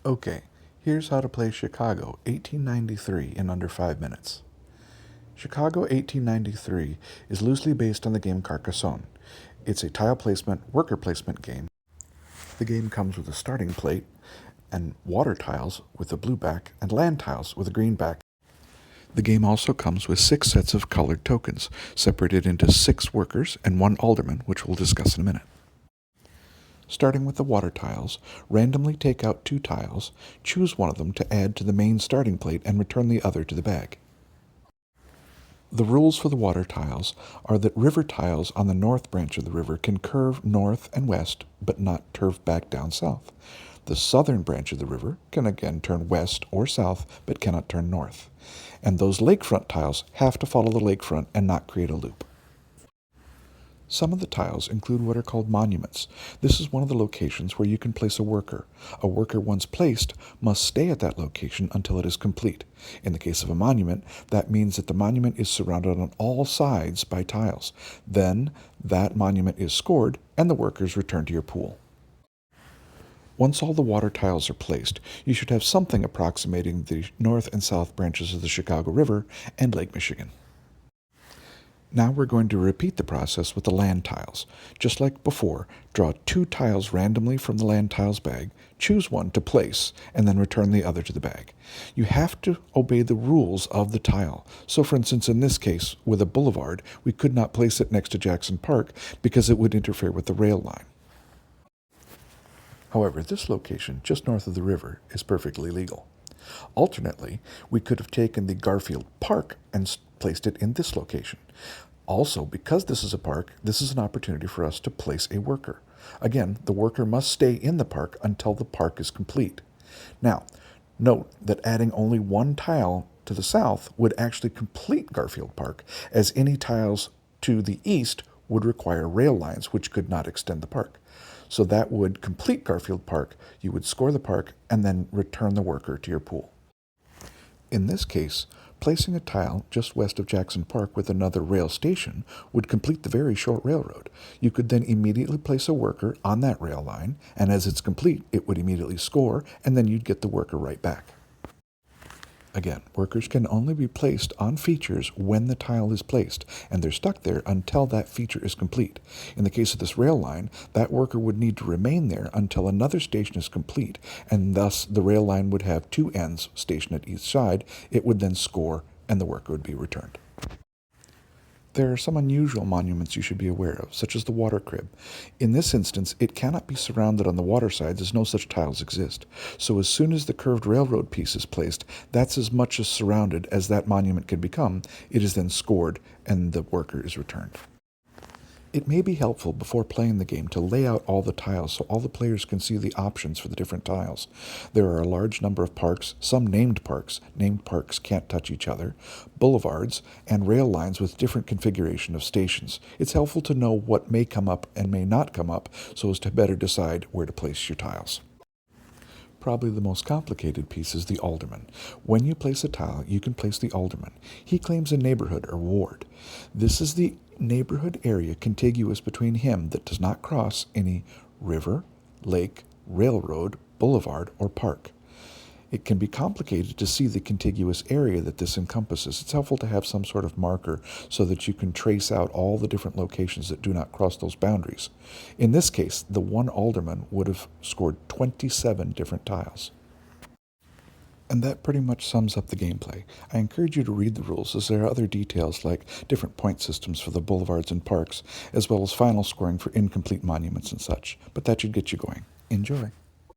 Okay, here's how to play Chicago 1893 in under 5 minutes. Chicago 1893 is loosely based on the game Carcassonne. It's a tile placement, worker placement game. The game comes with a starting plate and water tiles with a blue back and land tiles with a green back. The game also comes with 6 sets of colored tokens, separated into 6 workers and 1 alderman, which we'll discuss in a minute. Starting with the water tiles, randomly take out 2 tiles, choose one of them to add to the main starting plate and return the other to the bag. The rules for the water tiles are that river tiles on the north branch of the river can curve north and west, but not curve back down south. The southern branch of the river can again turn west or south, but cannot turn north. And those lakefront tiles have to follow the lakefront and not create a loop. Some of the tiles include what are called monuments. This is one of the locations where you can place a worker. A worker once placed must stay at that location until it is complete. In the case of a monument, that means that the monument is surrounded on all sides by tiles. Then that monument is scored and the workers return to your pool. Once all the water tiles are placed, you should have something approximating the north and south branches of the Chicago River and Lake Michigan. Now we're going to repeat the process with the land tiles. Just like before, draw 2 tiles randomly from the land tiles bag, choose one to place, and then return the other to the bag. You have to obey the rules of the tile. So for instance, in this case, with a boulevard, we could not place it next to Jackson Park because it would interfere with the rail line. However, this location, just north of the river, is perfectly legal. Alternately, we could have taken the Garfield Park and placed it in this location. Also, because this is a park, this is an opportunity for us to place a worker. Again, the worker must stay in the park until the park is complete. Now, note that adding only 1 tile to the south would actually complete Garfield Park, as any tiles to the east would require rail lines, which could not extend the park. So that would complete Garfield Park. You would score the park and then return the worker to your pool. In this case, placing a tile just west of Jackson Park with another rail station would complete the very short railroad. You could then immediately place a worker on that rail line, and as it's complete, it would immediately score, and then you'd get the worker right back. Again, workers can only be placed on features when the tile is placed, and they're stuck there until that feature is complete. In the case of this rail line, that worker would need to remain there until another station is complete, and thus the rail line would have 2 ends stationed at each side. It would then score, and the worker would be returned. There are some unusual monuments you should be aware of, such as the water crib. In this instance, it cannot be surrounded on the water sides as no such tiles exist. So as soon as the curved railroad piece is placed, that's as much as surrounded as that monument can become. It is then scored and the worker is returned. It may be helpful before playing the game to lay out all the tiles so all the players can see the options for the different tiles. There are a large number of parks, some named parks can't touch each other, boulevards, and rail lines with different configuration of stations. It's helpful to know what may come up and may not come up so as to better decide where to place your tiles. Probably the most complicated piece is the alderman. When you place a tile, you can place the alderman. He claims a neighborhood or ward. This is the neighborhood area contiguous between him that does not cross any river, lake, railroad, boulevard, or park. It can be complicated to see the contiguous area that this encompasses. It's helpful to have some sort of marker so that you can trace out all the different locations that do not cross those boundaries. In this case, the 1 alderman would have scored 27 different tiles. And that pretty much sums up the gameplay. I encourage you to read the rules, as there are other details like different point systems for the boulevards and parks, as well as final scoring for incomplete monuments and such. But that should get you going. Enjoy.